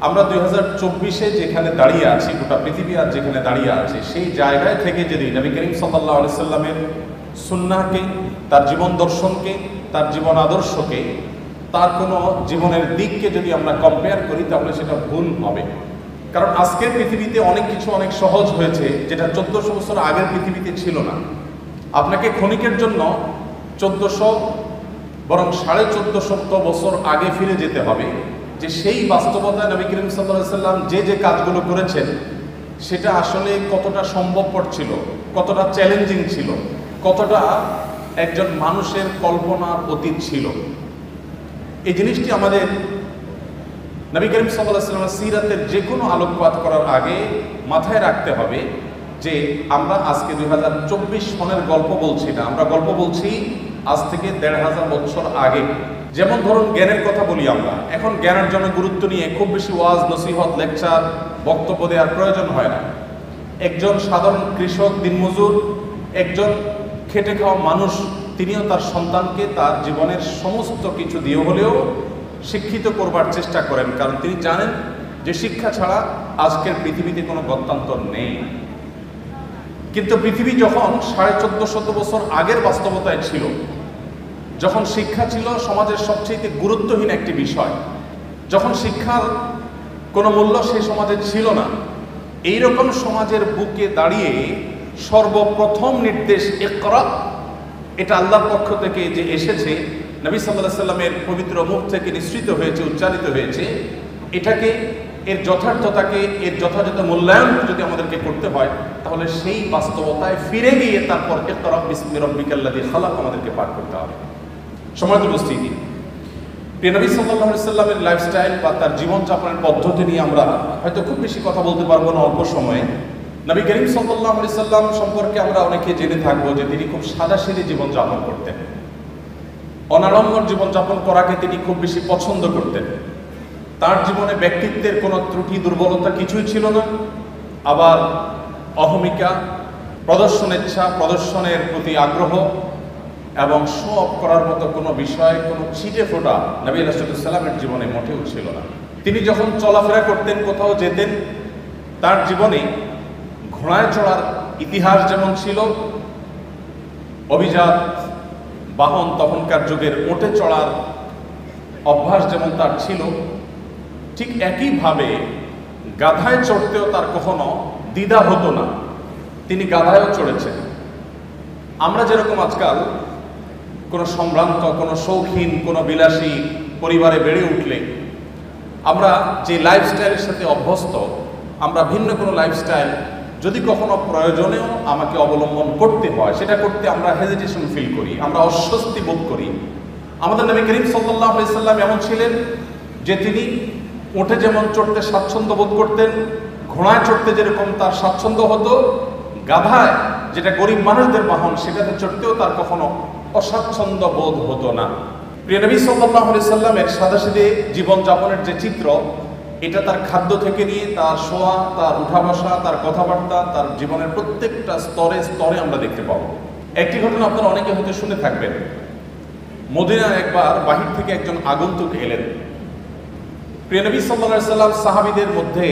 আমরা 2024-এ যেখানে দাঁড়িয়ে আছি, গোটা পৃথিবী আর যেখানে দাঁড়িয়ে আছে, সেই জায়গায় থেকে যদি নবী করিম সাল্লাল্লাহু আলাইহি সাল্লামের সুন্নাহকে, তার জীবন দর্শনকে, তার জীবন আদর্শকে, তার কোনো জীবনের দিককে যদি আমরা কম্পেয়ার করি, তাহলে সেটা ভুল হবে। কারণ আজকের পৃথিবীতে অনেক কিছু অনেক সহজ হয়েছে, যেটা 1400 বছর আগের পৃথিবীতে ছিল না। আপনাকে ক্ষণিকের জন্য 1400 বরং 1450 বছর আগে ফিরে যেতে হবে, যে সেই বাস্তবতায় নবী করিম সাল্লাল্লাহু আলাইহি সাল্লাম যে কাজগুলো করেছেন সেটা আসলে কতটা সম্ভবপর ছিল, কতটা চ্যালেঞ্জিং ছিল, কতটা একজন মানুষের কল্পনার অতীত ছিল। এই জিনিসটি আমাদের নবী করিম সাল্লাল্লাহু আলাইহি সাল্লামের সিরাতের যে কোনো আলোকপাত করার আগে মাথায় রাখতে হবে যে আমরা আজকে 2024 সনের গল্প বলছি না, আমরা গল্প বলছি আজ থেকে 1500 বছর আগে। যেমন ধরুন জ্ঞানের কথা বলি আমরা, এখন জ্ঞান অর্জনের গুরুত্ব নিয়ে খুব বেশি ওয়াজ, নসিহত, লেকচার, বক্তব্য দেওয়ার প্রয়োজন হয় না। একজন সাধারণ কৃষক, দিনমজুর, একজন খেটে খাওয়া মানুষ, তিনিও তার সন্তানকে তার জীবনের সমস্ত কিছু দিয়ে হলেও শিক্ষিত করবার চেষ্টা করেন, কারণ তিনি জানেন যে শিক্ষা ছাড়া আজকের পৃথিবীতে কোনো গত্যন্তর নেই। কিন্তু পৃথিবী যখন 1450 বছর আগের বাস্তবতায় ছিল, যখন শিক্ষা ছিল সমাজের সবচেয়ে গুরুত্বহীন একটি বিষয়, যখন শিক্ষার কোনো মূল্য সেই সমাজে ছিল না, এইরকম সমাজের বুকে দাঁড়িয়ে সর্বপ্রথম নির্দেশ ইকরা, এটা আল্লাহর পক্ষ থেকে যে এসেছে, নবী সাল্লাল্লাহু আলাইহি সাল্লামের পবিত্র মুখ থেকে নিঃসৃত হয়েছে, উচ্চারিত হয়েছে, এটাকে, এর যথার্থতাকে, এর যথাযথ মূল্যায়ন যদি আমাদেরকে করতে হয়, তাহলে সেই বাস্তবতায় ফিরে গিয়ে তারপর ইকরা বিসমি রাব্বিকাল্লাযী খালাক আমাদেরকে পাঠ করতে হবে। সম্মানিত উপস্থিতি, প্রিয় নবী সাল্লাল্লাহু আলাইহি সাল্লামের লাইফস্টাইল বা তার জীবনযাপনের পদ্ধতি নিয়ে আমরা হয়তো খুব বেশি কথা বলতে পারবো না অল্প সময়ে। নবী করিম সাল্লাল্লাহু আলাইহি সাল্লাম সম্পর্কে আমরা অনেকে জেনে থাকবো যে তিনি খুব সাদাসিধে জীবনযাপন করতেন, অনাড়ম্বর জীবনযাপন করাকে তিনি খুব বেশি পছন্দ করতেন। তার জীবনে ব্যক্তিত্বের কোনো ত্রুটি, দুর্বলতা কিছুই ছিল না। আবার অহমিকা, প্রদর্শনেচ্ছা, প্রদর্শনের প্রতি আগ্রহ এবং শো অফ করার মতো কোনো বিষয়, কোনো ছিটে ফোটা নবী রাসূলুল্লাহ সাল্লামের জীবনে মোটেও ছিল না। তিনি যখন চলাফেরা করতেন, কোথাও যেতেন, তার জীবনে ঘোড়ায় চড়ার ইতিহাস যেমন ছিল, অভিজাত বাহন তখনকার যুগের উটে চড়ার অভ্যাস যেমন তার ছিল, ঠিক একইভাবে গাধায় চড়তেও তার কখনো দ্বিধা হতো না। তিনি গাধায়ও চড়েছেন। আমরা যেরকম আজকাল কোনো সম্ভ্রান্ত, কোনো শৌখিন, কোনো বিলাসী পরিবারে বেড়ে উঠলে আমরা যে লাইফস্টাইলের সাথে অভ্যস্ত, আমরা ভিন্ন কোনো লাইফস্টাইল যদি কখনো প্রয়োজনেও আমাকে অবলম্বন করতে হয়, সেটা করতে আমরা হেজিটেশন ফিল করি, আমরা অস্বস্তি বোধ করি। আমাদের নবী করিম সাল্লাল্লাহু আলাইহি সাল্লাম এমন ছিলেন যে তিনি উঠে যেমন চড়তে স্বাচ্ছন্দ্য বোধ করতেন, ঘোড়ায় চড়তে যেরকম তার স্বাচ্ছন্দ্য হতো, গাধায়, যেটা গরিব মানুষদের বাহন, সেটাতে চড়তেও তার কখনো অস্বাচ্ছন্দ্য বোধ হতো না। প্রিয় নবী সাল্লাল্লাহু আলাইহি সাল্লামের সাদাসিধে জীবনযাপনের যে চিত্র, এটা তার খাদ্য থেকে নিয়ে তার শোয়া, তার উঠা বসা, তার কথাবার্তা, তার জীবনের প্রত্যেকটা স্তরে স্তরে আমরা দেখতে পাবো। একটি ঘটনা আপনারা অনেকে হয়তো শুনে থাকবেন। মদিনায় একবার বাহির থেকে একজন আগন্তুক এলেন। প্রিয় নবী সাল্লাল্লাহু আলাইহি সাল্লাম সাহাবীদের মধ্যে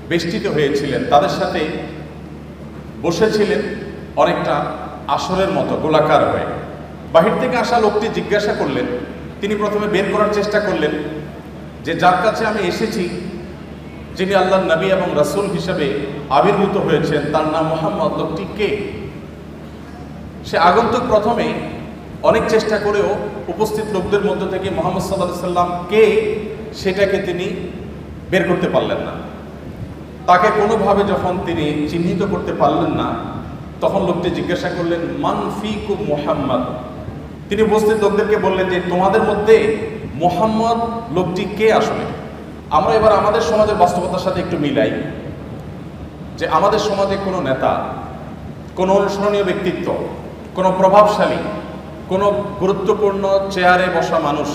বেষ্টিত হয়েছিলেন, তাদের সাথে বসেছিলেন অনেকটা আসরের মতো গোলাকার হয়ে। বাহির থেকে আসা লোকটি জিজ্ঞাসা করলেন, তিনি প্রথমে বের করার চেষ্টা করলেন যে যার কাছে আমি এসেছি, যিনি আল্লাহর নবী এবং রাসূল হিসেবে আবির্ভূত হয়েছেন, তার নাম মুহাম্মদ, লোকটি কে? সে আগন্তুক প্রথমে অনেক চেষ্টা করেও উপস্থিত লোকদের মধ্য থেকে মুহাম্মদ সাল্লাল্লাহু আলাইহি সাল্লাম কে সেটাকে তিনি বের করতে পারলেন না। তাকে কোনোভাবে যখন তিনি চিহ্নিত করতে পারলেন না, তখন লোকটি জিজ্ঞাসা করলেন, মান ফিকুম মুহাম্মদ। তিনি উপস্থিত লোকদেরকে বললেন যে তোমাদের মধ্যে মুহাম্মদ লোকটি কে আসলে? আমরা এবার আমাদের সমাজের বাস্তবতার সাথে একটু মিলাই, যে আমাদের সমাজে কোনো নেতা, কোনো অনুসরণীয় ব্যক্তিত্ব, কোনো প্রভাবশালী, কোনো গুরুত্বপূর্ণ চেয়ারে বসা মানুষ,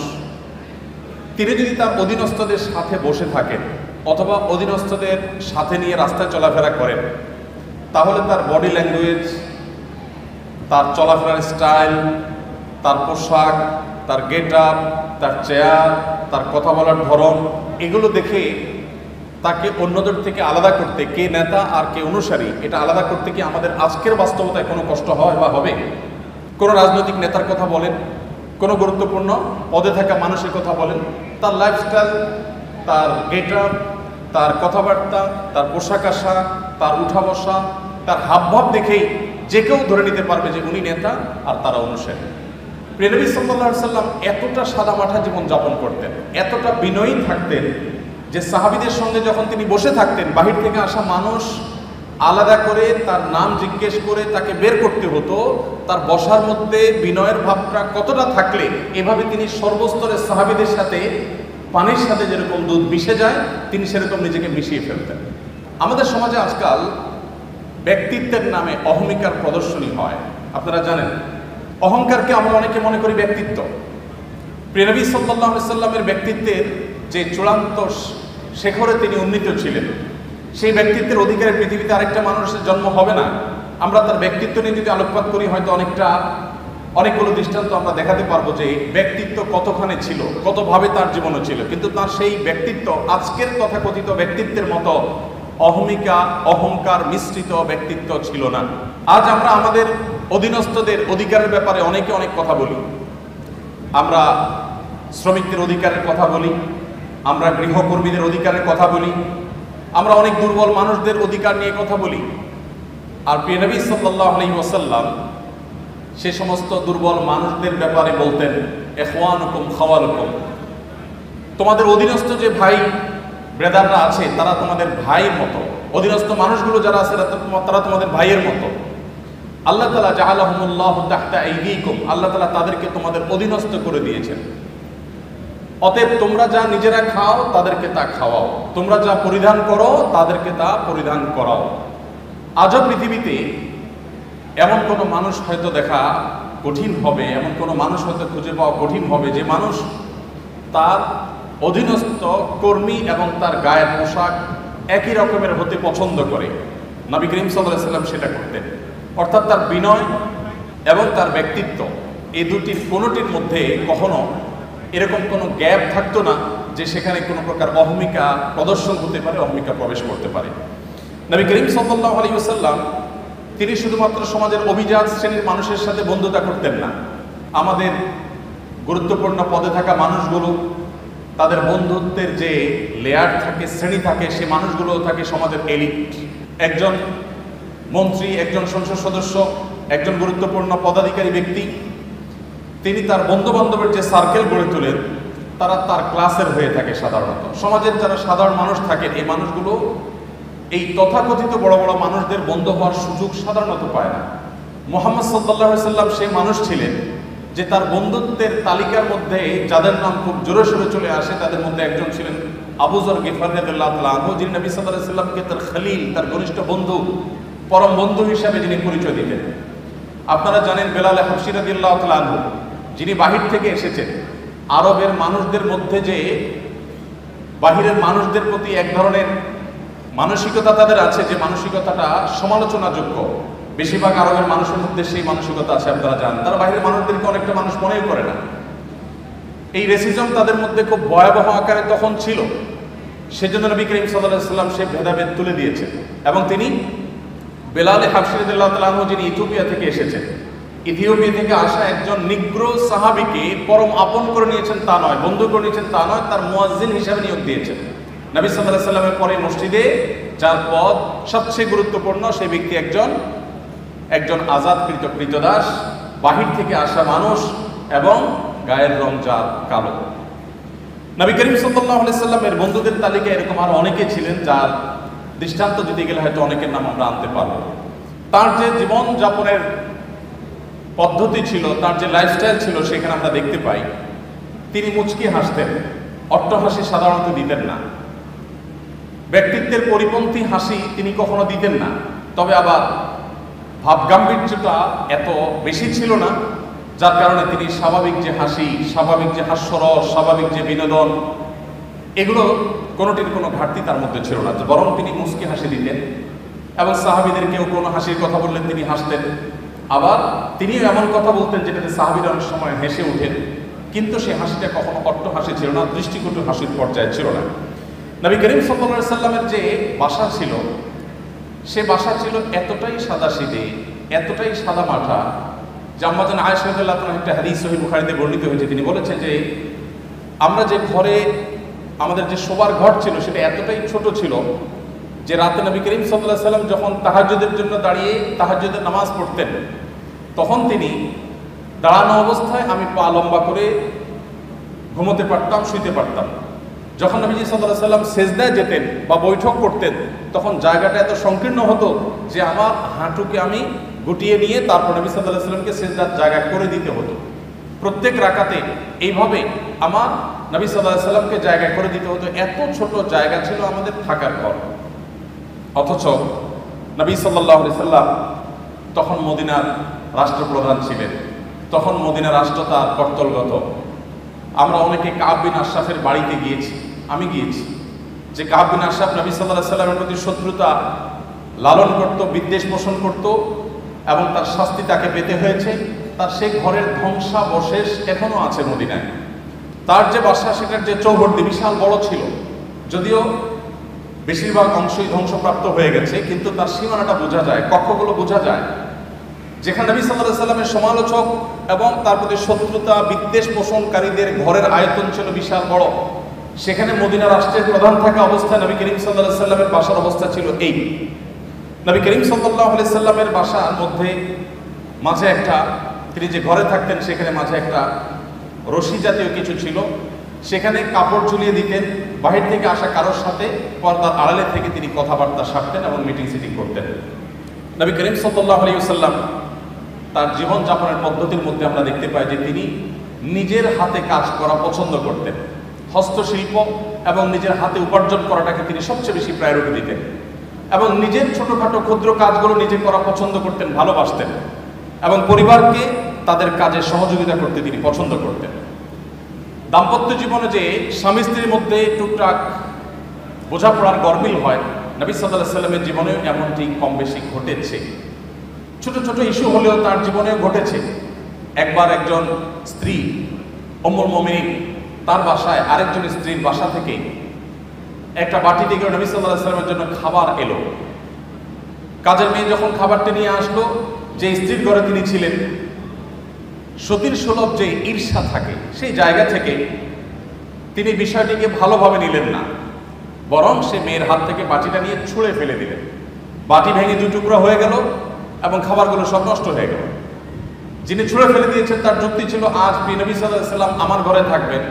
তিনি যদি তার অধীনস্থদের সাথে বসে থাকেন অথবা অধীনস্থদের সাথে নিয়ে রাস্তায় চলাফেরা করেন, তাহলে তার বডি ল্যাঙ্গুয়েজ, তার চলাফেরার স্টাইল, তার পোশাক, তার গেট আপ, তার চেয়ার, তার কথা বলার ধরন, এগুলো দেখে তাকে অন্যদের থেকে আলাদা করতে, কে নেতা আর কে অনুসারী, এটা আলাদা করতে কি আমাদের আজকের বাস্তবতায় কোনো কষ্ট হয় বা হবে? কোনো রাজনৈতিক নেতার কথা বলেন, কোনো গুরুত্বপূর্ণ পদে থাকা মানুষের কথা বলেন, তার লাইফস্টাইল, তার গেটআপ, তার কথাবার্তা, তার পোশাক আশাক, তার উঠা বসা, তার হাবভাব দেখেই যে কেউ ধরে নিতে পারবে যে উনি নেতা আর তারা অনুসারী। প্রিয় নবী সাল্লাল্লাহু আলাইহি ওয়াসাল্লাম এতটা সাদামাটা জীবন যাপন করতেন, এতটা বিনয়ী থাকতেন যে সাহাবীদের সঙ্গে যখন তিনি বসে থাকতেন, বাহির থেকে আসা মানুষ আলাদা করে তার নাম জিজ্ঞেস করে তাকে বের করতে হতো। তার বসার মধ্যে বিনয়ের ভাবটা কতটা থাকলে এভাবে তিনি সর্বস্তরের সাহাবীদের সাথে পানির সাথে যেরকম দুধ মিশে যায়, তিনি সেরকম নিজেকে মিশিয়ে ফেলতেন। আমাদের সমাজে আজকাল ব্যক্তিত্বের নামে অহমিকার প্রদর্শনী হয়। আপনারা জানেন, অহংকারকে আমরা অনেকে মনে করি ব্যক্তিত্ব। প্রিয় নবী সাল্লাল্লাহু আলাইহি ওয়াসাল্লামের ব্যক্তিত্বের যে চূড়ান্ত শেখরে তিনি উন্নীত ছিলেন, সেই ব্যক্তিত্বের অধিকারে পৃথিবীতে আরেকটা মানুষের জন্ম হবে না। আমরা তার ব্যক্তিত্ব নিয়ে যদি আলোকপাত করি, হয়তো অনেকগুলো দৃষ্টান্ত আমরা দেখাতে পারবো যে ব্যক্তিত্ব কতখানি ছিল, কতভাবে তার জীবনও ছিল, কিন্তু তার সেই ব্যক্তিত্ব আজকের তথাকথিত ব্যক্তিত্বের মতো অহমিকা, অহংকার মিশ্রিত ব্যক্তিত্ব ছিল না। আজ আমরা আমাদের অধীনস্থদের অধিকারের ব্যাপারে অনেকে অনেক কথা বলি। আমরা শ্রমিকদের অধিকারের কথা বলি, আমরা গৃহকর্মীদের অধিকারের কথা বলি, আমরা অনেক দুর্বল মানুষদের অধিকার নিয়ে কথা বলি। আর প্রিয় নবী সাল্লাল্লাহু আলাইহি ওয়াসাল্লাম সে সমস্ত দুর্বল মানুষদের ব্যাপারে বলতেন, ইখওয়ানুকুম খাওয়ালুকুম, তোমাদের অধীনস্থ যে ভাই ব্রাদাররা আছে তারা তোমাদের ভাইয়ের মতো, অধীনস্থ মানুষগুলো যারা আছে তারা তোমাদের ভাইয়ের মতো। আল্লাহ তাআলা জাআলাহুমুল্লাহু তাহতা আইদিকুম, আল্লাহ তাআলা তাদেরকে তোমাদের অধীনস্থ করে দিয়েছেন। অতএব তোমরা যা নিজেরা খাও তাদেরকে তা খাওয়াও, তোমরা যা পরিধান করো তাদেরকে তা পরিধান করাও। আজও পৃথিবীতে এমন কোনো মানুষ হয়তো দেখা কঠিন হবে, এমন কোনো মানুষ হয়তো খুঁজে পাওয়া কঠিন হবে যে মানুষ তার অধীনস্থ কর্মী এবং তার গায়ের পোশাক একই রকমের হতে পছন্দ করে। নবী করিম সাল্লাল্লাহু আলাইহি ওয়াসাল্লাম সেটা করতেন। অর্থাৎ তার বিনয় এবং তার ব্যক্তিত্ব, এই দুটির কোনোটির মধ্যে কখনো এরকম কোনো গ্যাপ থাকতো না যে সেখানে কোনো প্রকার অহমিকা প্রদর্শন হতে পারে, অহমিকা প্রবেশ করতে পারে। নবী করিম সাল্লাল্লাহু আলাইহি ওয়াসাল্লাম তিনি শুধুমাত্র সমাজের অভিজাত শ্রেণীর মানুষের সাথে বন্ধুতা করতেন না। আমাদের গুরুত্বপূর্ণ পদে থাকা মানুষগুলো, তাদের বন্ধুত্বের যে লেয়ার থাকে, শ্রেণী থাকে, সে মানুষগুলো থাকে সমাজের এলিট। একজন মন্ত্রী, একজন সংসদ সদস্য, একজন গুরুত্বপূর্ণ পদাধিকারী ব্যক্তি, তিনি তার বন্ধু বান্ধবের যে সার্কেল গড়ে তোলেন তারা তার ক্লাসের হয়ে থাকে। সাধারণত সমাজের যারা সাধারণ মানুষ থাকেন, এই মানুষগুলো এই তথাকথিত বড় বড় মানুষদের বন্ধু হওয়ার সুযোগ সাধারণত পায় না। মুহাম্মদ সাল্লাল্লাহু আলাইহি ওয়াসাল্লাম সেই মানুষ ছিলেন যে তার বন্ধুত্বের তালিকার মধ্যে যাদের নাম খুব জোরে সোরে চলে আসে তাদের মধ্যে একজন ছিলেন আবু যর গিফারী রাদিয়াল্লাহু তাআলা আনহু, যিনি নবী সাল্লাল্লাহু আলাইহি ওয়াসাল্লামকে তার খলিল, তার ঘনিষ্ঠ বন্ধু, পরম বন্ধু হিসাবে যিনি পরিচয় দিতেন। আপনারা জানেন বেলাল হাবশী রাদিয়াল্লাহু তাআলা আনহু, যিনি বাহির থেকে এসেছেন। আরবের মানুষদের মধ্যে যে বাহিরের মানুষদের প্রতি এক ধরনের মানসিকতা তাদের আছে, যে মানসিকতাটা সমালোচনাযোগ্য, বেশিরভাগ আরবের মানুষের মধ্যে সেই মানসিকতা আছে। আপনারা জানেন, তারা বাইরের মানুষদেরকে অনেকটা মানুষ মনেই করে না। এই রেসিজম তাদের মধ্যে খুব ভয়াবহ আকারে তখন ছিল। সেজন্য নবী করিম সাল্লাল্লাহু আলাইহি ওয়াসাল্লাম সেই ভেদাভেদ তুলে দিয়েছেন এবং তিনি বেলাল হাবশী রাদিয়াল্লাহু তাআলা আনহু, যিনি ইথিওপিয়া থেকে এসেছেন, ইথিওপিয়া থেকে আসা একজন নিগ্রো সাহাবীকে পরম আপন করে নিয়েছেন তা নয়, বন্ধু করে নিয়েছেন তা নয়, তার মুয়াজ্জিন হিসাবে নিয়োগ দিয়েছেন। নবী সাল্লাল্লাহু আলাইহি ওয়াসাল্লামের পরে মসজিদে যার পদ সবচেয়ে গুরুত্বপূর্ণ, সেই ব্যক্তি একজন আজাদকৃত কৃতদাস, বাহির থেকে আসা মানুষ এবং গায়ের রং যার কালো। নবী করিম সাল্লাল্লাহু আলাইহি ওয়াসাল্লামের বন্ধুদের তালিকায় এরকম আরো অনেকে ছিলেন, যার দৃষ্টান্ত দিতে গেলে হয়তো অনেকের নাম আমরা আনতে পারবো। তার যে জীবন যাপনের পদ্ধতি ছিল, তার যে লাইফস্টাইল ছিল, সেখানে আমরা দেখতে পাই তিনি মুচকি হাসতেন, অট্টহাসি সাধারণত দিতেন না। ব্যক্তিত্বের পরিপন্থী হাসি তিনি কখনো দিতেন না, তবে আবার ভাবগাম্ভীর্যটা এত বেশি ছিল না, যার কারণে তিনি স্বাভাবিক যে হাসি, স্বাভাবিক যে হাস্যরস, স্বাভাবিক যে বিনোদন, এগুলো কোনোটির কোনো ঘাটতি তার মধ্যে ছিল না, বরং তিনি মুচকি হাসি দিতেন এবং সাহাবীদের কেউ কোনো হাসির কথা বললেন তিনি হাসতেন। আবার তিনিও এমন কথা বলতেন যেটাতে সাহাবীরা অনেক সময় হেসে উঠেন। কিন্তু সে হাসিটা কখনো অট্ট হাসি ছিল না, দৃষ্টিকটু হাসির পর্যায়ে ছিল না। নবী করিম সাল্লাল্লাহু আলাইহি সাল্লামের যে বাসা ছিল, সে বাসা ছিল এতটাই সাদাসিধে, এতটাই সাদা মাঠা যে আম্মা জান আয়েশা রাদিয়াল্লাহু তাআলা একটা হাদিস সহিহ বুখারীতে বর্ণিত হয়েছে, তিনি বলেছেন যে আমরা যে ঘরে আমাদের যে শোবার ঘর ছিল সেটা এতটাই ছোট ছিল যে রাতে নবী করিম সাল্লাল্লাহু আলাইহি সাল্লাম যখন তাহাজ্জুদের জন্য দাঁড়িয়ে তাহাজ্জুদের নামাজ পড়তেন, তখন তিনি দাঁড়ানো অবস্থায় আমি পা লম্বা করে ঘুমোতে পারতাম, শুইতে পারতাম। যখন নবীজি সাল্লাল্লাহু আলাইহি সাল্লাম সেজদায় যেতেন বা বৈঠক করতেন, তখন জায়গাটা এত সংকীর্ণ হতো যে আমার হাঁটুকে আমি গুটিয়ে নিয়ে তারপর নবী সাল্লাল্লাহু আলাইহি সাল্লামকে সেজদার জায়গা করে দিতে হতো। প্রত্যেক রাকাতে এইভাবে আমার নবী সাল্লাল্লাহু আলাইহি সাল্লামকে জায়গা করে দিতে হতো। এত ছোট জায়গা ছিল আমাদের থাকার ঘর। অথচ নবী সাল্লাল্লাহু আলাইহি সাল্লাম তখন মদিনার রাষ্ট্রপ্রধান ছিলেন, তখন মদিনা রাষ্ট্র তার কর্তলগত। আমরা অনেকে কাব বিন আশরাফের বাড়িতে গিয়েছি, আমি গিয়েছি, যে কাব বিন আশরাফ নবী সাল্লাল্লাহু আলাইহি সাল্লামের প্রতি শত্রুতা লালন করত, বিদ্বেষ পোষণ করত এবং তার শাস্তি তাকে পেতে হয়েছে। তার সেই ঘরের ধ্বংসাবশেষ এখনো আছে মদিনায়। তার যে বাসা, সেটার যে চৌহদ্দি বিশাল বড় ছিল, যদিও বেশিরভাগ অংশই ধ্বংসপ্রাপ্ত হয়ে গেছে, কিন্তু তার সীমানাটা বোঝা যায়, কক্ষগুলো বোঝা যায়। যেখানে নবী সাল্লাল্লাহু আলাইহি সাল্লামের সমালোচক এবং তার প্রতি শত্রুতা বিদ্বেষ পোষণকারীদের ঘরের আয়তন ছিল বিশাল বড়, সেখানে মদিনা রাষ্ট্রের প্রধান থাকা অবস্থায় নবী করিম সাল্লাল্লাহু আলাইহি সাল্লামের বাসার অবস্থা ছিল এই। নবী করিম সাল্লাল্লাহু আলাইহি সাল্লামের বাসার মধ্যে মাঝে একটা, তিনি যে ঘরে থাকতেন সেখানে মাঝে একটা রশি জাতীয় কিছু ছিল, সেখানে কাপড় ঝুলিয়ে দিতেন। বাহির থেকে আসা কারোর সাথে পর্দার আড়ালে থেকে তিনি কথাবার্তা সারতেন এবং মিটিং সিটিং করতেন। নবী করিম সাল্লাল্লাহু আলাইহি ওয়াসাল্লাম তার জীবনযাপনের পদ্ধতির মধ্যে আমরা দেখতে পাই যে তিনি নিজের হাতে কাজ করা পছন্দ করতেন। হস্তশিল্প এবং নিজের হাতে উপার্জন করাটাকে তিনি সবচেয়ে বেশি প্রায়োরিটি দিতেন এবং নিজের ছোটখাটো ক্ষুদ্র কাজগুলো নিজে করা পছন্দ করতেন, ভালোবাসতেন এবং পরিবারকে তাদের কাজে সহযোগিতা করতে তিনি পছন্দ করতেন। দাম্পত্য জীবনে যে স্বামী স্ত্রীর মধ্যে টুকটাক বোঝাপড়ার গরমিল হয়, নবী সাল্লাল্লাহু আলাইহি সাল্লামের জীবনেও এমনটি কম বেশি ঘটেছে। ছোট ছোট ইস্যু হলেও তার জীবনেও ঘটেছে। একবার একজন স্ত্রী উম্মুল মুমিনিন তার বাসায় আরেকজন স্ত্রীর বাসা থেকে একটা বাটিতে করে নবী সাল্লাল্লাহু আলাইহি সাল্লামের জন্য খাবার এলো। কাজের মেয়ে যখন খাবারটি নিয়ে আসলো, যে স্ত্রীর ঘরে তিনি ছিলেন, সতীর সুলভ যে ঈর্ষা থাকে সেই জায়গা থেকে তিনি বিষয়টিকে ভালোভাবে নিলেন না, বরং সে মেয়ের হাত থেকে বাটিটা নিয়ে ছুঁড়ে ফেলে দিলেন। বাটি ভেঙে দু টুকরা হয়ে গেল এবং খাবারগুলো সব নষ্ট হয়ে গেল। যিনি ছুঁড়ে ফেলে দিয়েছেন তার যুক্তি ছিল, আজ নবী সাল্লাল্লাহু আলাইহি সাল্লাম আমার ঘরে থাকবেন,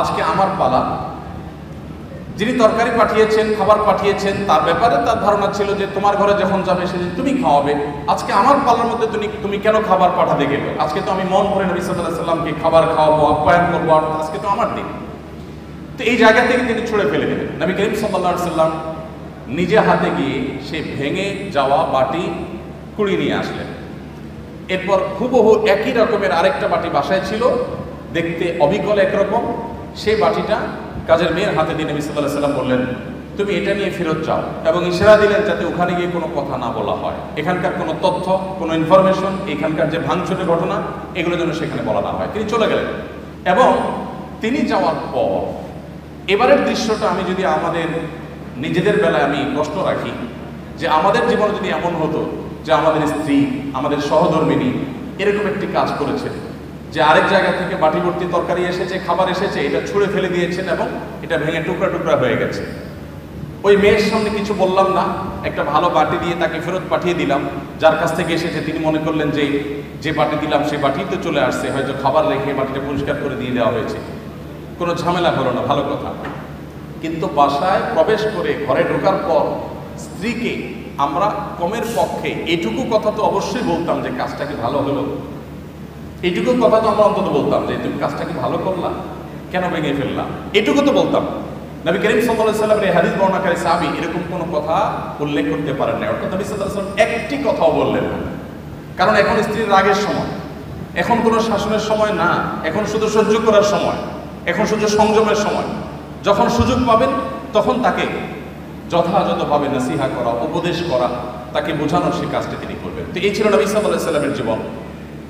আজকে আমার পালা। যিনি তরকারি পাঠিয়েছেন, খাবার পাঠিয়েছেন, তার ব্যাপারে তার ধারণা ছিল যে তোমার ঘরে যখন যাবে সেদিন তুমি খাওয়াবে, আজকে আমার পালার মধ্যে তুমি কেন খাবার পাঠাতে গেলে? আজকে তো আমি মন ভরে নবী সাল্লাল্লাহু আলাইহি সাল্লামকে খাবার খাওয়াবো, আপ্যায়ন করবো, আর আজকে তো আমার দিন। তো এই জায়গা থেকে তিনি ছুঁড়ে ফেলে দিলেন। নবী করিম সাল্লাল্লাহু আলাইহি সাল্লাম নিজে হাতে গিয়ে সে ভেঙে যাওয়া বাটি কুড়িয়ে নিয়ে আসলেন। এরপর হুবহু একই রকমের আরেকটা বাটি বাসায় ছিল, দেখতে অবিকল একরকম। সেই বাটিটা কাজের মেয়ের হাতে দিয়ে নবী সাল্লাল্লাহু আলাইহি সাল্লাম বললেন, তুমি এটা নিয়ে ফেরত যাও, এবং ইশারা দিলেন যাতে ওখানে গিয়ে কোনো কথা না বলা হয়, এখানকার কোনো তথ্য, কোনো ইনফরমেশন, এখানকার যে ভাঙচুরের ঘটনা, এগুলো যেন সেখানে বলা না হয়। তিনি চলে গেলেন এবং তিনি যাওয়ার পর এবারের দৃশ্যটা আমি যদি আমাদের নিজেদের বেলায় আমি প্রশ্ন রাখি যে আমাদের জীবনে যদি এমন হতো যে আমাদের স্ত্রী, আমাদের সহধর্মিনী এরকম একটি কাজ করেছে যে আরেক জায়গা থেকে বাটি ভর্তি তরকারি এসেছে, খাবার এসেছে, এটা ছুঁড়ে ফেলে দিয়েছেন এবং এটা ভেঙে টুকরা টুকরা হয়ে গেছে। ওই মেয়ের সামনে কিছু বললাম না, একটা ভালো বাটি দিয়ে তাকে ফেরত পাঠিয়ে দিলাম। যার কাছ থেকে এসেছে তিনি মনে করলেন যে যে বাটি দিলাম সেই বাটি তো চলে আসছে, হয়তো খাবার রেখে বাটিটা পরিষ্কার করে দিয়ে দেওয়া হয়েছে, কোনো ঝামেলা হলো না, ভালো কথা। কিন্তু বাসায় প্রবেশ করে ঘরে ঢোকার পর স্ত্রীকে আমরা কমের পক্ষে এইটুকু কথা তো অবশ্যই বলতাম যে কাজটা কি ভালো হলো, এইটুকু কথা তো আমরা অন্তত বলতাম যে তুমি কাজটা কি ভালো করলাম, কেন ভেঙে ফেললাম, এইটুকু তো বলতাম। নবী করিম সাল্লাল্লাহু আলাইহি সাল্লামের এই হাদিস বর্ণনাকারী সাহাবী এরকম কোনো কথা উল্লেখ করতে পারেন না। অর্থাৎ নবী সাল্লাল্লাহু আলাইহি সাল্লাম একটি কথাও বললেন না, কারণ এখন স্ত্রীর রাগের সময়, এখন কোনো শাসনের সময় না, এখন শুধু সহ্য করার সময়, এখন শুধু সংযমের সময়। যখন সুযোগ পাবেন তখন তাকে যথাযথভাবে নসিহা করা, উপদেশ করা, তাকে বোঝানোর সেই কাজটি তিনি করবেন। তো এই ছিল নবী সাল্লাল্লাহু আলাইহি সাল্লামের জীবন।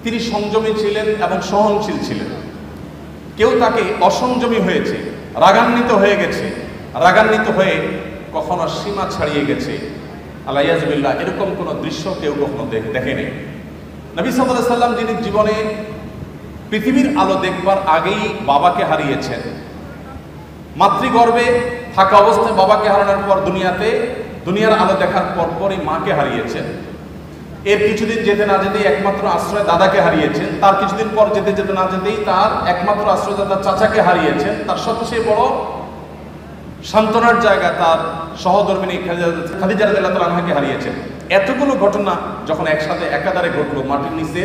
তিনি সংযমী ছিলেন এবং সহনশীল ছিলেন। কেউ তাকে অসংযমী হয়েছে, রাগান্বিত হয়ে গেছে, রাগান্বিত হয়ে কখনো সীমা ছাড়িয়ে গেছে, আল্লাহ ইয়াজবিল্লাহ, এরকম কোনো দৃশ্য কেউ কখনো দেখেনি। নবী সাল্লাল্লাহু আলাইহি ওয়াসাল্লাম যিনি জীবনে পৃথিবীর আলো দেখবার আগেই বাবাকে হারিয়েছেন, মাতৃগর্ভে থাকা অবস্থায় বাবাকে হারানোর পর দুনিয়ার আলো দেখার পরপরই মাকে হারিয়েছেন। এর কিছুদিন যেতে না যেতেই একমাত্র আশ্রয় দাদাকে হারিয়েছেন। তার কিছুদিন পর যেতে না যেতেই তার একমাত্র আশ্রয়দাতা চাচাকে হারিয়েছেন। তার সবচেয়ে বড় সান্ত্বনার জায়গা তার সহধর্মিণী খাদিজা রাদিয়াল্লাহু তাআলা আনহাকে হারিয়েছেন। এতগুলো ঘটনা যখন একসাথে একাধারে ঘটলো, মাটির নিচে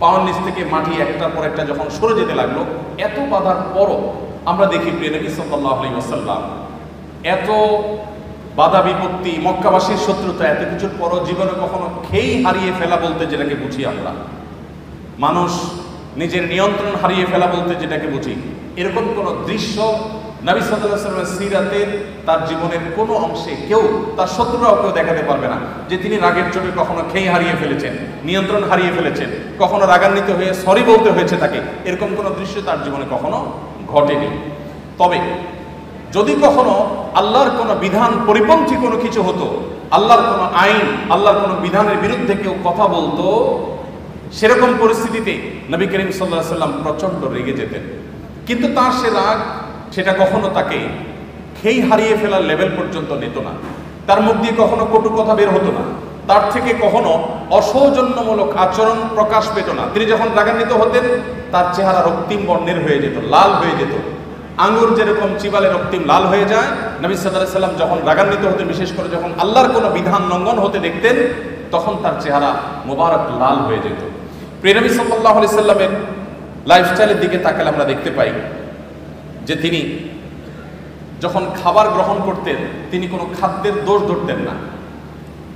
পাওয়ার নিচ থেকে মাটি একটার পর একটা যখন সরে যেতে লাগলো, এত বাধার পরও আমরা দেখি প্রিয় নবী সাল্লাল্লাহু আলাইহি ওয়াসাল্লাম এত বাধা বিপত্তি, মক্কাবাসীর শত্রুতা, এত কিছুর পরও জীবনে কখনো খেই হারিয়ে ফেলা বলতে যেটাকে বুঝি আমরা, মানুষ নিজের নিয়ন্ত্রণ হারিয়ে ফেলা বলতে যেটাকে বুঝি, এরকম কোনো দৃশ্য নবী সাল্লাল্লাহু আলাইহি ওয়াসাল্লামের সিরাতে তার জীবনের কোনো অংশে কেউ, তার শত্রুরাও কেউ দেখাতে পারবে না যে তিনি রাগের চোটে কখনো খেই হারিয়ে ফেলেছেন, নিয়ন্ত্রণ হারিয়ে ফেলেছেন, কখনো রাগান্বিত হয়ে সরি বলতে হয়েছে তাকে, এরকম কোনো দৃশ্য তার জীবনে কখনো ঘটেনি। তবে যদি কখনো আল্লাহর কোনো বিধান পরিপন্থী কোনো কিছু হতো, আল্লাহর কোনো আইন, আল্লাহর কোনো বিধানের বিরুদ্ধে কেউ কথা বলতো, সেরকম পরিস্থিতিতে নবী করিম সাল্লাল্লাহু আলাইহি ওয়াসাল্লাম প্রচণ্ড রেগে যেতেন। কিন্তু তার সে রাগ, সেটা কখনো তাকে খেই হারিয়ে ফেলার লেভেল পর্যন্ত নিত না। তার মুখ দিয়ে কখনো কটু কথা বের হতো না, তার থেকে কখনো অসৌজন্যমূলক আচরণ প্রকাশ পেত না। তিনি যখন রাগান্বিত হতেন তার চেহারা রক্তিম বর্ণের হয়ে যেত, লাল হয়ে যেত, আঙ্গুর যেরকম চিবালে রক্তিম লাল হয়ে যায়। নবী সাল্লাল্লাহু আলাইহি ওয়াসাল্লাম যখন রাগান্বিত হতেন, বিশেষ করে যখন আল্লাহর কোনো বিধান লঙ্ঘন হতে দেখতেন, তখন তার চেহারা মোবারক লাল হয়ে যেত। প্রিয় নবী সাল্লাল্লাহু আলাইহি ওয়াসাল্লামের লাইফস্টাইলের দিকে তাকালে আমরা দেখতে পাই যে তিনি যখন খাবার গ্রহণ করতেন, তিনি কোনো খাদ্যের দোষ ধরতেন না।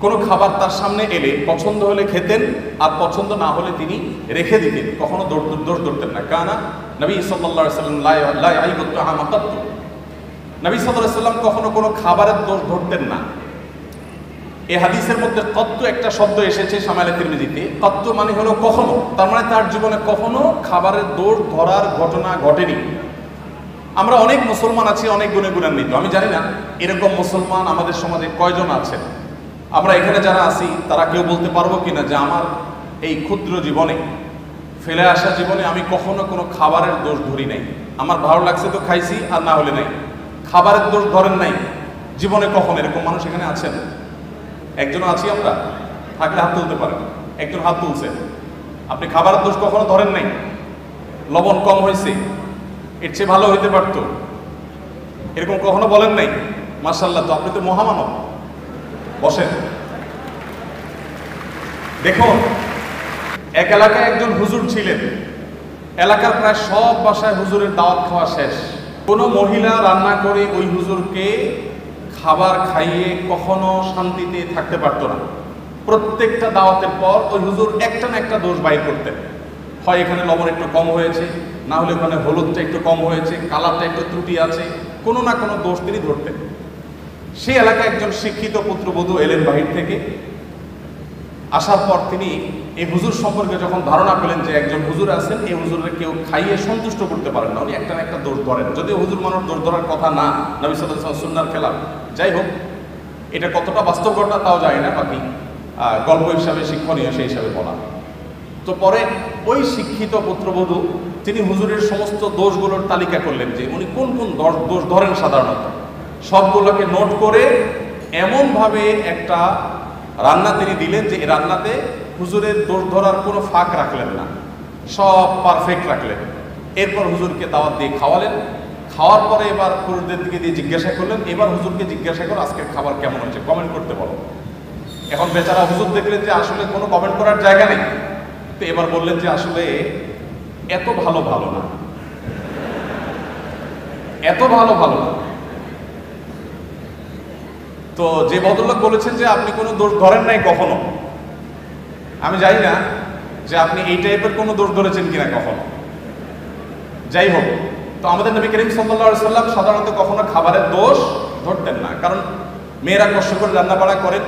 কোনো খাবার তার সামনে এলে পছন্দ হলে খেতেন, আর পছন্দ না হলে তিনি রেখে দিতেন, কখনো দোষ ধরতেন না। কানা নবী সাল্লাল্লাহু আলাইহি ওয়াসাল্লাম লা ইয়াইবু তাআমা কাত্তু, নবী সাল্লাল্লাহু আলাইহি ওয়াসাল্লাম কখনো কোনো খাবারের দোষ ধরতেন না। এই হাদিসের মধ্যে কত্তু একটা শব্দ এসেছে শামাইলে তিরমিজিতে। কত্তু মানে হলো কখনো, তার মানে তার জীবনে কখনো খাবারের দোষ ধরার ঘটনা ঘটেনি। আমরা অনেক মুসলমান আছি, অনেক গুণে গুণান্বিত। আমি জানি না এরকম মুসলমান আমাদের সমাজে কয়জন আছেন। আমরা এখানে যারা আছি তারা কেউ বলতে পারবো কিনা যে আমার এই ক্ষুদ্র জীবনে, ফেলে আসা জীবনে আমি কখনো কোনো খাবারের দোষ ধরি নাই। আমার ভালো লাগছে তো খাইছি, আর না হলে নাই। খাবারের দোষ ধরেন নাই জীবনে কখনো, এরকম মানুষ এখানে আছেন? একজনও আছি আমরা? থাকলে হাত তুলতে পারেন। একজন হাত তুলছে। আপনি খাবারের দোষ কখনো ধরেন নাই? লবণ কম হয়েছে, এর চেয়ে ভালো হইতে পারতো, এরকম কখনো বলেন নাই? মাশাআল্লাহ, তো আপনি তো মহামানব। বসেন। দেখুন, এক এলাকায় একজন হুজুর ছিলেন। এলাকার প্রায় সব বাসায় হুজুরের দাওয়াত খাওয়া শেষ। কোনো মহিলা রান্না করে ওই হুজুরকে খাবার খাইয়ে কখনো শান্তিতে থাকতে পারতো না। প্রত্যেকটা দাওয়াতের পর ওই হুজুর একটা না একটা দোষ বাইর করতেন। হয় এখানে লবণ একটু কম হয়েছে, না হলে ওখানে হলুদটা একটু কম হয়েছে, কালারটা একটু ত্রুটি আছে, কোনো না কোনো দোষ তিনি ধরতেন। সেই এলাকায় একজন শিক্ষিত পুত্রবধূ এলেন বাহির থেকে। আসার পর তিনি এই হুজুর সম্পর্কে যখন ধারণা পেলেন যে একজন হুজুর আছেন, এই হুজুরের কেউ খাইয়ে সন্তুষ্ট করতে পারেন না, উনি একটা না একটা দোষ ধরেন। যদিও হুজুর মানুষ দোষ ধরার কথা না, নবী সাল্লাল্লাহু আলাইহি ওয়াসাল্লাম সুন্নাহর খেলাফ। যাই হোক, এটা কতটা বাস্তব ঘটনা তাও যায় না, বাকি গল্প হিসাবে শিক্ষণীয় সেই হিসাবে বলা। তো পরে ওই শিক্ষিত পুত্রবধূ তিনি হুজুরের সমস্ত দোষগুলোর তালিকা করলেন যে উনি কোন কোন দোষ ধরেন সাধারণত। সবগুলোকে নোট করে এমনভাবে একটা রান্না তিনি দিলেন যে এই রান্নাতে হুজুরের দোষ ধরার কোনো ফাঁক রাখলেন না, সব পারফেক্ট রাখলেন। এরপর হুজুরকে দাওয়াত দিয়ে খাওয়ালেন। খাওয়ার পরে এবার পুরুষদের দিকে দিয়ে জিজ্ঞাসা করলেন, এবার হুজুরকে জিজ্ঞাসা করো আজকের খাবার কেমন হয়েছে, কমেন্ট করতে বলো। এখন বেচারা হুজুর দেখলেন যে আসলে কোনো কমেন্ট করার জায়গা নেই, তো এবার বললেন যে আসলে এত ভালো না, এত ভালো না। তো যে ভদ্রলোক বলেছেন যে আপনি কোনো দোষ ধরেন নাই কখনো, আমি জানি না যে আপনি এই টাইপের কোনো দোষ ধরেছেন কিনা কখনো। যাই হোক, তো আমাদের নবী করিম সাল্লাল্লাহু আলাইহি ওয়াসাল্লাম সাধারণত কখনো খাবারের দোষ ধরতেন না, কারণ মেয়েরা কষ্ট করে রান্নাবাড়া করেন।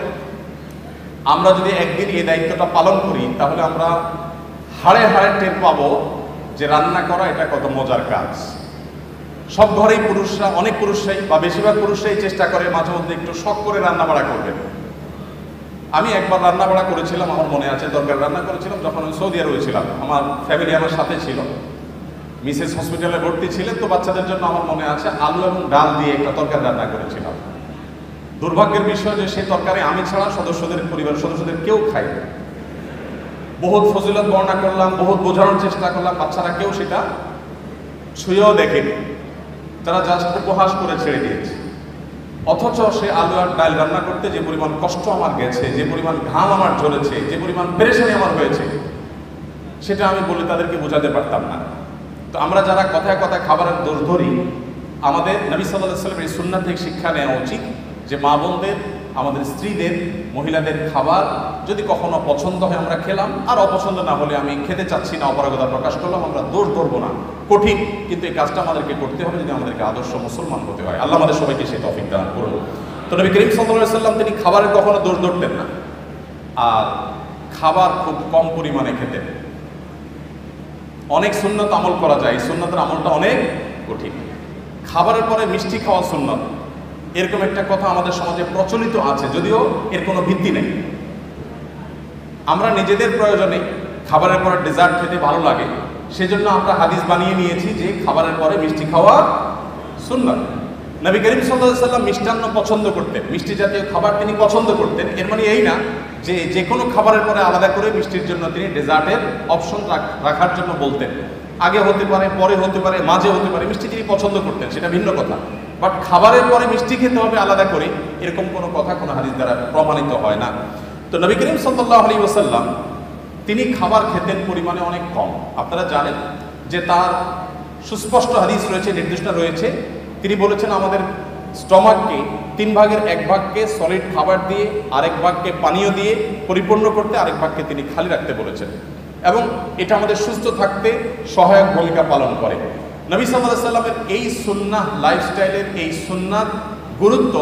আমরা যদি একদিন এই দায়িত্বটা পালন করি তাহলে আমরা হাড়ে হাড়ে টের পাবো যে রান্না করা এটা কত মজার কাজ। সব ঘরেই পুরুষরা, অনেক পুরুষরাই বা বেশিরভাগ পুরুষরাই চেষ্টা করে মাঝে মধ্যে একটু শখ করে রান্না বাড়া করবেন। আমি একবার রান্না বাড়া করেছিলাম, আমার মনে আছে, তরকারি রান্না করেছিলাম যখন আমি সৌদি আরবে ছিলাম। আমার ফ্যামিলি আমার সাথে ছিল, মিসেস হসপিটালে ভর্তি ছিলেন, তো বাচ্চাদের জন্য আমার মনে আছে আলু এবং ডাল দিয়ে একটা তরকারি রান্না করেছিলাম। দুর্ভাগ্যের বিষয় যে সেই তরকারি আমি ছাড়া পরিবারের সদস্যদের কেউ খায় না। বহুত ফজিলত বর্ণনা করলাম, বহুত বোঝানোর চেষ্টা করলাম, বাচ্চারা কেউ সেটা ছুঁয়েও দেখেনি, তারা জাস্ট উপহাস করে ছেড়ে দিয়েছে। অথচ সে আলু আর ডাল রান্না করতে যে পরিমাণ কষ্ট আমার গেছে, যে পরিমাণ ঘাম আমার ঝরেছে, যে পরিমাণ পেরেশানি আমার হয়েছে, সেটা আমি বলে তাদেরকে বোঝাতে পারতাম না। তো আমরা যারা কথায় কথায় খাবারের দোষ ধরি, আমাদের নবী সাল্লাল্লাহু আলাইহি ওয়াসাল্লামের এই সুন্নাত থেকে শিক্ষা নেওয়া উচিত যে মা বোনদের, আমাদের স্ত্রীদের, মহিলাদের খাবার যদি কখনো পছন্দ হয় আমরা খেলাম, আর অপছন্দ না হলে আমি খেতে চাচ্ছি না, অপারগতা প্রকাশ করলাম, আমরা দোষ ধরবো না। কঠিন, কিন্তু এই কাজটা আমাদেরকে করতে হবে যদি আমাদেরকে আদর্শ মুসলমান হতে হয়। আল্লাহ আমাদের সবাইকে সেই তৌফিক দান করুন। তো নবী করিম সাল্লাল্লাহু আলাইহি ওয়াসাল্লাম তিনি খাবারের কখনো দোষ ধরতেন না, আর খাবার খুব কম পরিমাণে খেতেন। অনেক সুন্নত আমল করা যায়, এই সুন্নতের আমলটা অনেক কঠিন। খাবারের পরে মিষ্টি খাওয়া সুন্নত, এরকম একটা কথা আমাদের সমাজে প্রচলিত আছে, যদিও এর কোনো ভিত্তি নেই। আমরা নিজেদের প্রয়োজনে খাবারের পরে ডেজার্ট খেতে ভালো লাগে, সেজন্য আমরা হাদিস বানিয়ে নিয়েছি যে খাবারের পরে মিষ্টি খাওয়া সুন্নত। নবী করিম সাল্লাল্লাহু আলাইহি ওয়াসাল্লাম মিষ্টান্ন পছন্দ করতেন, মিষ্টি জাতীয় খাবার তিনি পছন্দ করতেন। এর মানে এই না যে যে কোনো খাবারের পরে আলাদা করে মিষ্টির জন্য তিনি ডেজার্টের অপশন রাখার জন্য বলতেন। আগে হতে পারে, পরে হতে পারে, মাঝে হতে পারে, মিষ্টি তিনি পছন্দ করতেন, সেটা ভিন্ন কথা। বাট খাবারের পরে মিষ্টি খেতে হবে আলাদা করে, এরকম কোনো কথা কোনো হাদিস দ্বারা প্রমাণিত হয় না। তো নবী করিম সাল্লাল্লাহু আলাইহি ওয়াসাল্লাম তিনি খাবার খেতেন পরিমাণে অনেক কম। আপনারা জানেন যে তার সুস্পষ্ট হাদিস রয়েছে, নির্দিষ্ট রয়েছে। তিনি বলেছেন আমাদের স্টমাককে 3 ভাগের 1 ভাগকে সলিড খাবার দিয়ে, আরেক ভাগকে পানীয় দিয়ে পরিপূর্ণ করতে, আরেক ভাগকে তিনি খালি রাখতে বলেছেন, এবং এটা আমাদের সুস্থ থাকতে সহায়ক ভূমিকা পালন করে। নবী সাল্লাল্লাহু আলাইহি ওয়াসাল্লামের এই সুন্নাহ লাইফস্টাইলের এই সুন্নাত গুরুত্ব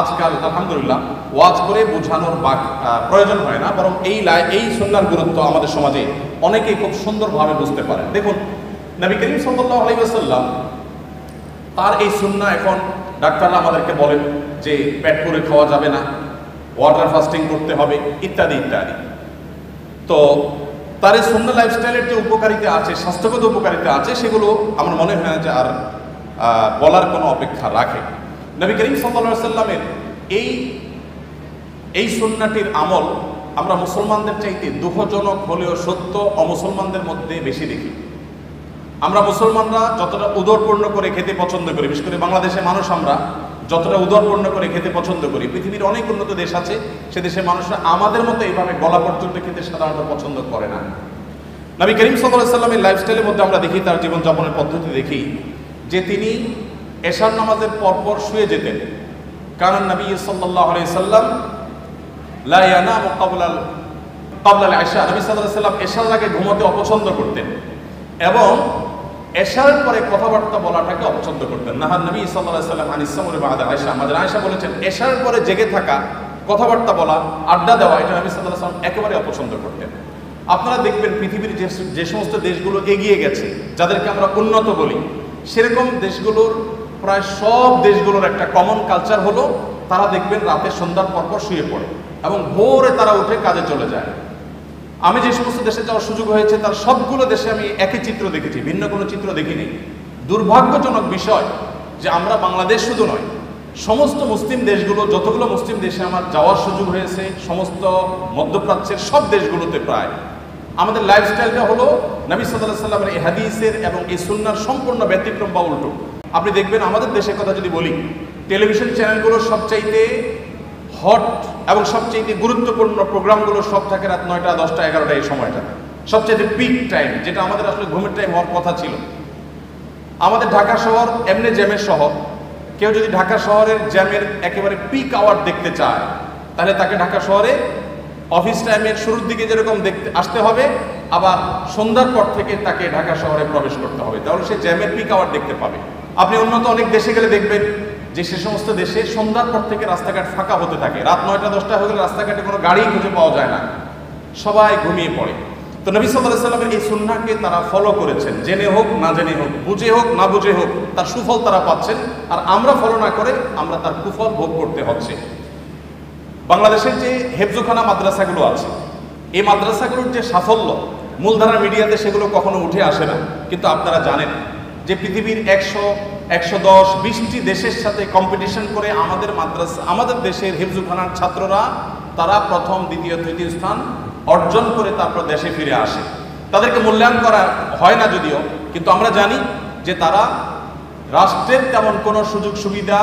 আজকাল আলহামদুলিল্লাহ ওয়াজ করে বোঝানোর প্রয়োজন হয় না, বরং এই সুন্নাহর গুরুত্ব আমাদের সমাজে অনেকেই খুব সুন্দরভাবে বুঝতে পারেন। দেখুন নবী করিম সাল্লাল্লাহু আলাইহি ওয়াসাল্লাম তার এই সুন্নাহ এখন ডাক্তাররা আমাদেরকে বলেন যে পেট পুরে খাওয়া যাবে না, ওয়াটার ফাস্টিং করতে হবে, ইত্যাদি ইত্যাদি। তো তার এই সুন্নাহ লাইফস্টাইলের যে উপকারিতা আছে, স্বাস্থ্যগত উপকারিতা আছে, সেগুলো আমার মনে হয় না যে আর বলার কোনো অপেক্ষা রাখে। নবী করিম সাল্লাল্লাহু আলাইহি ওয়াসাল্লামের এই সুন্নাহটির আমল আমরা মুসলমানদের চাইতে দুঃখজনক হলেও সত্য অমুসলমানদের মধ্যে বেশি দেখি। আমরা মুসলমানরা যতটা উদরপূর্ণ করে খেতে পছন্দ করি, বিশেষ করে বাংলাদেশের মানুষ আমরা যতটা উদরপূর্ণ করে খেতে পছন্দ করি, পৃথিবীর অনেক উন্নত দেশ আছে, সে দেশের মানুষরা আমাদের মতো এইভাবে গলা পর্যন্ত খেতে সাধারণত পছন্দ করে না। নবী করিম সাল্লাল্লাহু আলাইহি ওয়াসাল্লামের লাইফস্টাইলের মধ্যে আমরা দেখি, তার জীবনযাপনের পদ্ধতি দেখি যে তিনি এশার নামাজের পরপর শুয়ে যেতেন। কারণ নবী সাল্লাল্লাহু আলাইহি ওয়াসাল্লাম লা ইয়ানামু ক্বাবলা আল-ইশা, নবী সাল্লাল্লাহু আলাইহি ওয়াসাল্লাম এশার আগে ঘুমাতে অপছন্দ করতেন, এবং এশার পরে কথাবার্তা বলাটাকে অপছন্দ করতেন। নাহার নবী সাল্লাল্লাহু আলাইহি ওয়াসাল্লাম আনিস সামরি বাদা আয়েশা, আমাদের আয়েশা বলেছেন এশার পরে জেগে থাকা, কথাবার্তা বলা, আড্ডা দেওয়া, এটা নবী সাল্লাল্লাহু আলাইহি ওয়াসাল্লাম একেবারে অপছন্দ করতেন। আপনারা দেখবেন পৃথিবীর যে সমস্ত দেশগুলো এগিয়ে গেছে, যাদেরকে আমরা উন্নত বলি, সেরকম দেশগুলোর প্রায় সব দেশগুলোর একটা কমন কালচার হলো তারা দেখবেন রাতে সন্ধ্যার পরপর শুয়ে পড়ে এবং ভোরে তারা উঠে কাজে চলে যায়। আমি যে সমস্ত দেশে যাওয়ার সুযোগ হয়েছে তার সবগুলো দেশে আমি একই চিত্র দেখেছি, ভিন্ন কোনো চিত্র দেখিনি। দুর্ভাগ্যজনক বিষয় যে আমরা বাংলাদেশ শুধু নয়, সমস্ত মুসলিম দেশগুলো, যতগুলো মুসলিম দেশে আমার যাওয়ার সুযোগ হয়েছে, সমস্ত মধ্যপ্রাচ্যের সব দেশগুলোতে প্রায় আমাদের লাইফস্টাইলটা হলো নবী সাল্লাল্লাহু আলাইহি ওয়াসাল্লামের এই হাদিসের এবং এই সুন্নাহর সম্পূর্ণ ব্যতিক্রম বা উল্টো। আপনি দেখবেন আমাদের দেশের কথা যদি বলি, টেলিভিশন চ্যানেলগুলোর সবচাইতে হট এবং সবচাইতে গুরুত্বপূর্ণ প্রোগ্রামগুলো সব থাকে রাত 9টা, 10টা, 11টা, এই সময়টা সবচাইতে পিক টাইম, যেটা আমাদের আসলে ঘুমের টাইম হওয়ার কথা ছিল। আমাদের ঢাকা শহর এমনি জ্যামের শহর, কেউ যদি ঢাকা শহরের জ্যামের একেবারে পিক আওয়ার দেখতে চায়, তাহলে তাকে ঢাকা শহরে অফিস টাইমের শুরুর দিকে যেরকম আসতে হবে, আবার সন্ধ্যার পর থেকে তাকে ঢাকা শহরে প্রবেশ করতে হবে, তাহলে সে জ্যামের পিক আওয়ার দেখতে পাবে। আপনি উন্নত অনেক দেশে গেলে দেখবেন যে সে সমস্ত দেশে সন্ধ্যার পর থেকে রাস্তাঘাট ফাঁকা হতে থাকে, রাত 9টা 10টা হয়ে গেলে রাস্তাঘাটে কোনো গাড়ি খুঁজে পাওয়া যায় না, সবাই ঘুমিয়ে পড়ে। তো নবী সাল্লাল্লাহু আলাইহি সাল্লামের এই সুন্নাহকে তারা ফলো করেছেন, জেনে হোক না জেনে হোক, বুঝে হোক না বুঝে হোক, তার সুফল তারা পাচ্ছেন। আর আমরা ফলো না করে আমরা তার কুফল ভোগ করতে হচ্ছে। বাংলাদেশের যে হেফজোখানা মাদ্রাসাগুলো আছে, এই মাদ্রাসাগুলোর যে সাফল্য মূলধারার মিডিয়াতে সেগুলো কখনো উঠে আসে না। কিন্তু আপনারা জানেন যে পৃথিবীর 100, 110, 20টি দেশের সাথে কম্পিটিশন করে আমাদের মাদ্রাসা, আমাদের দেশের হেফজোখানার ছাত্ররা তারা প্রথম, দ্বিতীয়, তৃতীয় স্থান অর্জন করে তারপর দেশে ফিরে আসে। তাদেরকে মূল্যায়ন করা হয় না যদিও, কিন্তু আমরা জানি যে তারা রাষ্ট্রের তেমন কোনো সুযোগ সুবিধা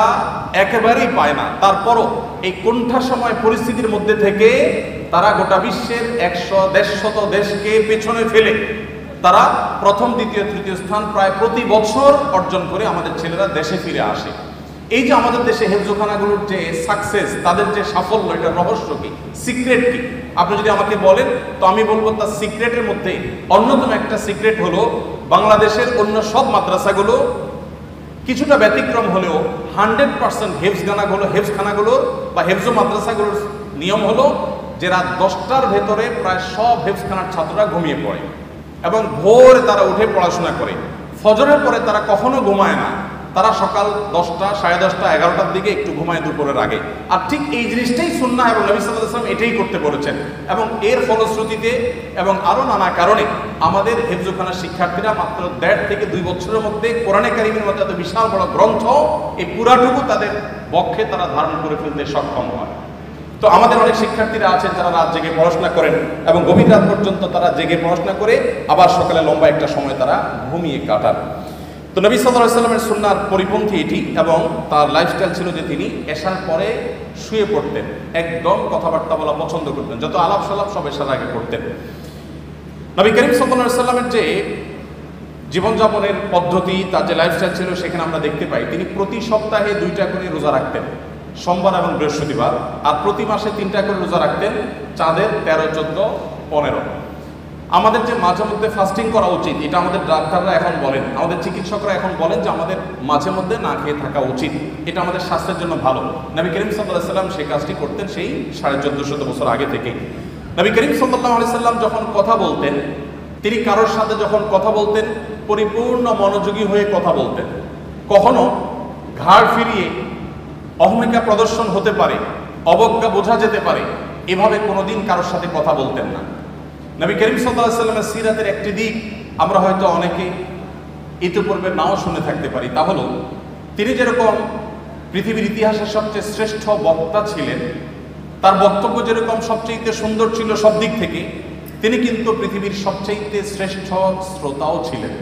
একেবারেই পায় না। তারপরও এই কোণঠা সময় পরিস্থিতির মধ্যে থেকে তারা গোটা বিশ্বের 100-150 দেশকে পেছনে ফেলে তারা প্রথম, দ্বিতীয়, তৃতীয় স্থান প্রায় প্রতি বছর অর্জন করে আমাদের ছেলেরা দেশে ফিরে আসে। এই যে আমাদের দেশে হেফজোখানাগুলোর যে সাকসেস, তাদের যে সাফল্য, এটা রহস্য কি, সিক্রেট কি? আপনি যদি আমাকে বলেন তো আমি বলবো তার সিক্রেটের মধ্যে অন্যতম একটা সিক্রেট হলো বাংলাদেশের অন্য সব মাদ্রাসাগুলো কিছুটা ব্যতিক্রম হলেও 100% হেফজখানাগুলোর বা হেফজো মাদ্রাসাগুলোর নিয়ম হলো যে রাত 10টার ভেতরে প্রায় সব হেফজখানার ছাত্ররা ঘুমিয়ে পড়ে এবং ভোরে তারা উঠে পড়াশোনা করে। ফজরের পরে তারা কখনো ঘুমায় না, তারা সকাল 10টা, 10:30, 11টার দিকে একটু ঘুমায় দুপুরের আগে। আর ঠিক এই জিনিসটাই সুন্নাহ এবং নবী সাল্লাল্লাহু আলাইহি ওয়াসাল্লাম এটাই করতে বলেছেন। এবং এর ফলশ্রুতিতে এবং আরো নানা কারণে আমাদের হেফজোখানার শিক্ষার্থীরা মাত্র 1.5 থেকে 2 বছরের মধ্যে কোরআনে কারিমের মতো এত বিশাল বড় গ্রন্থ এই পুরাটুকু তাদের বক্ষে তারা ধারণ করে ফেলতে সক্ষম হয়। তো আমাদের অনেক শিক্ষার্থীরা আছেন যারা রাত জেগে পড়াশোনা করেন এবং গভীর রাত পর্যন্ত তারা জেগে পড়াশোনা করে আবার সকালে লম্বা একটা সময় তারা ঘুমিয়ে কাটান। তো নবী সাল্লাল্লাহু আলাইহি ওয়াসাল্লামের সুন্নাহর পরিপন্থী এটি, এবং তার লাইফস্টাইল ছিল যে তিনি এশার পরে শুয়ে পড়তেন, একদম কথাবার্তা বলা পছন্দ করতেন, যত আলাপ সালাপ সব এশার আগে করতেন। নবী করিম সাল্লাল্লাহু আলাইহি ওয়াসাল্লামের যে জীবনযাপনের পদ্ধতি, তার যে লাইফস্টাইল ছিল, সেখানে আমরা দেখতে পাই তিনি প্রতি সপ্তাহে 2টা করে রোজা রাখতেন, সোমবার এবং বৃহস্পতিবার, আর প্রতি মাসে 3টা করে রোজা রাখতেন, চাঁদের 13, 14, 15। আমাদের যে মাঝে মধ্যে ফাস্টিং করা উচিত, এটা আমাদের ডাক্তাররা এখন বলেন, আমাদের চিকিৎসকরা এখন বলেন যে আমাদের মাঝে মধ্যে না খেয়ে থাকা উচিত, এটা আমাদের স্বাস্থ্যের জন্য ভালো। নবী করিম সাল্লাল্লাহু আলাইহি সাল্লাম সেই কাজটি করতেন সেই 1450 বছর আগে থেকে। নবী করিম সাল্লাল্লাহু আলাইহি সাল্লাম যখন কথা বলতেন, তিনি কারোর সাথে যখন কথা বলতেন পরিপূর্ণ মনোযোগী হয়ে কথা বলতেন। কখনো ঘাড় ফিরিয়ে অহমিকা প্রদর্শন হতে পারে, অবজ্ঞা বোঝা যেতে পারে, এভাবে কোনোদিন কারোর সাথে কথা বলতেন না। নবী করিম সাল্লাল্লাহু আলাইহি সাল্লামের সিরাতের একটি দিক আমরা হয়তো অনেকে ইতিপূর্বে নাও শুনে থাকতে পারি, তা হলো তিনি যেরকম পৃথিবীর ইতিহাসের সবচেয়ে শ্রেষ্ঠ বক্তা ছিলেন, তার বক্তব্য যেরকম সবচেয়ে সুন্দর ছিল সব দিক থেকে, তিনি কিন্তু পৃথিবীর সবচেয়ে শ্রেষ্ঠ শ্রোতাও ছিলেন।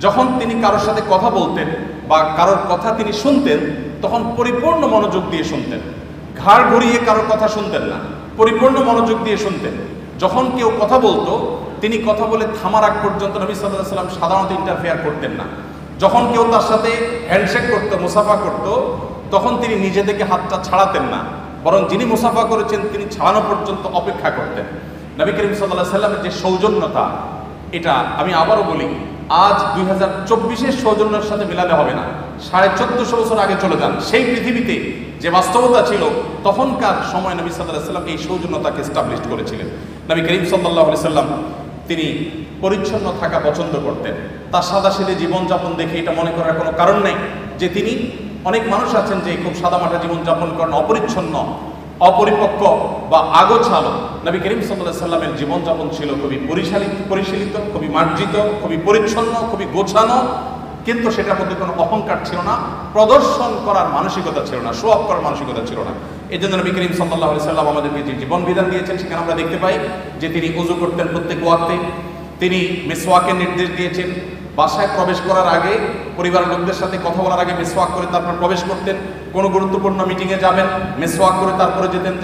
যখন তিনি কারোর সাথে কথা বলতেন বা কারোর কথা তিনি শুনতেন, তখন পরিপূর্ণ মনোযোগ দিয়ে শুনতেন, ঘাড় ঘুরিয়ে কারোর কথা শুনতেন না, পরিপূর্ণ মনোযোগ দিয়ে শুনতেন। যখন কেউ কথা বলতো, তিনি কথা বলে থামার আগ পর্যন্ত নবী সাল্লাল্লাহু আলাইহি সাল্লাম সাধারণত ইন্টারফেয়ার করতেন না। যখন কেউ তার সাথে হ্যান্ডশেক করতো, মুসাফা করতো, তখন তিনি নিজে থেকে হাতটা ছাড়াতেন না, বরং যিনি মুসাফা করেছেন তিনি ছাড়ানো পর্যন্ত অপেক্ষা করতেন। নবী করিম সাল্লাল্লাহু আলাইহি সাল্লামের যে সৌজন্যতা, এটা আমি আবারও বলি, আজ 2024-এর সৌজন্যের সাথে মেলালে হবে না। 1450 বছর আগে চলে যান, সেই পৃথিবীতে যে বাস্তবতা ছিল তখনকার সময় নবী সাল্লাল্লাহু আলাইহি সাল্লাম এই সৌজন্যতাকে এস্টাবলিশ করেছিলেন। নবী করিম সাল্লাল্লাহু আলাইহি সাল্লাম তিনি পরিচ্ছন্ন থাকা পছন্দ করতেন। তার সাদাসিধে জীবনযাপন দেখে এটা মনে করার কোনো কারণ নেই যে তিনি, অনেক মানুষ আছেন যে খুব সাদামাটা জীবনযাপন করেন, অপরিচ্ছন্ন, অপরিপক্ক বা আগোছালো। নবী করিম সাল্লাল্লাহু আলাইহি সাল্লামের জীবনযাপন ছিল খুবই পরিশীলিত, খুবই মার্জিত, খুবই পরিচ্ছন্ন, খুবই গোছানো, কিন্তু সেটার মধ্যে কোনো অহংকার ছিল না, প্রদর্শন করার মানসিকতা ছিল না, শো অফ করার মানসিকতা ছিল না। এই জন্য নবী করিম সাল্লাল্লাহু আলাইহি সাল্লাম আমাদেরকে যে জীবন বিধান দিয়েছেন, সেখানে আমরা দেখতে পাই যে তিনি ওযু করতেন প্রত্যেক ওয়াক্তে, তিনি মিসওয়াকের নির্দেশ দিয়েছেন, বাসায় প্রবেশ করার আগে পরিবারের লোকদের সাথে কথা বলার আগে মিসওয়াক করে তারপর প্রবেশ করতেন। কোনো গুরুত্বপূর্ণ মিটিংয়ে যাবেন, মিসওয়াক করে তারপরে যেতেন,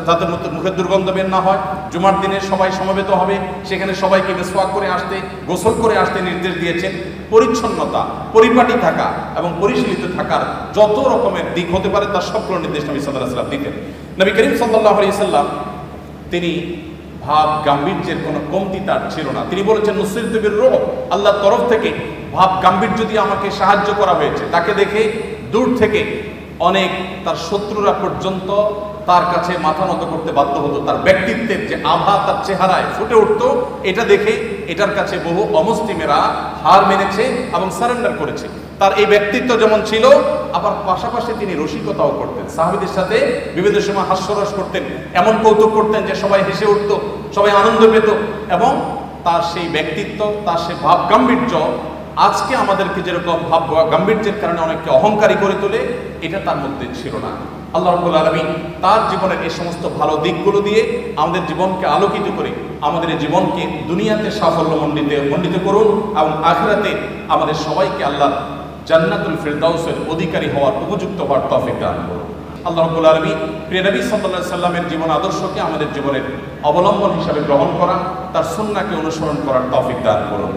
যাতে মুখের দুর্গন্ধ বের না হয়। জুমার দিনে সবাই সমবেত হবে, সেখানে সবাইকে মিসওয়াক করে আসতে, গোসল করে আসতে নির্দেশ দিয়েছেন। পরিচ্ছন্নতা, পরিপাটি থাকা এবং পরিশীলিত থাকার যত রকমের দিক হতে পারে তার সবগুলো নির্দেশ নবী সাল্লাল্লাহু আলাইহি সাল্লাম দিতেন। নবী করিম সাল্লাল্লাহু আলাইহি সাল্লাম তিনি ভাব গাম্ভীর্যের কোনো কমতি তার ছিল না। তিনি বলেছেন, নুসরিতু বির-রু'ব, আল্লাহর তরফ থেকে ভাব গাম্ভীর্য দিয়ে আমাকে সাহায্য করা হয়েছে। তাকে দেখে দূর থেকে অনেক তার শত্রুরা পর্যন্ত তার কাছে মাথা নত করতে বাধ্য হতো। তার ব্যক্তিত্বের যে আভা তার চেহারায় ফুটে উঠতো, এটা দেখে এটার কাছে বহু অমুসলিমেরা হার মেনেছে এবং সারেন্ডার করেছে। তার এই ব্যক্তিত্ব যেমন ছিল, আবার পাশাপাশি তিনি রসিকতাও করতেন, সাহাবীদের সাথে বিবিধ সময় হাস্যরস করতেন, এমন কৌতুক করতেন যে সবাই হেসে উঠত, সবাই আনন্দ পেত। এবং তার সেই ব্যক্তিত্ব, তার সেই ভাব গাম্ভীর্য আজকে আমাদেরকে যেরকম ভাব গাম্ভীর্যের কারণে অনেককে অহংকারী করে তোলে, এটা তার মধ্যে ছিল না। আল্লাহ রাব্বুল আলামিন তার জীবনের এই সমস্ত ভালো দিকগুলো দিয়ে আমাদের জীবনকে আলোকিত করে আমাদের এই জীবনকে দুনিয়াতে সাফল্য মণ্ডিত করুন এবং আখিরাতে আমাদের সবাইকে আল্লাহ জান্নাতুল ফিরদাউসের অধিকারী হওয়ার উপযুক্ত হওয়ার তৌফিক দান করুন। আল্লাহ রাব্বুল আলামিন প্রিয় নবী সাল্লাল্লাহু আলাইহি সাল্লামের জীবন আদর্শকে আমাদের জীবনের অবলম্বন হিসাবে গ্রহণ করা, তার সুন্নাহকে অনুসরণ করার তৌফিক দান করুন।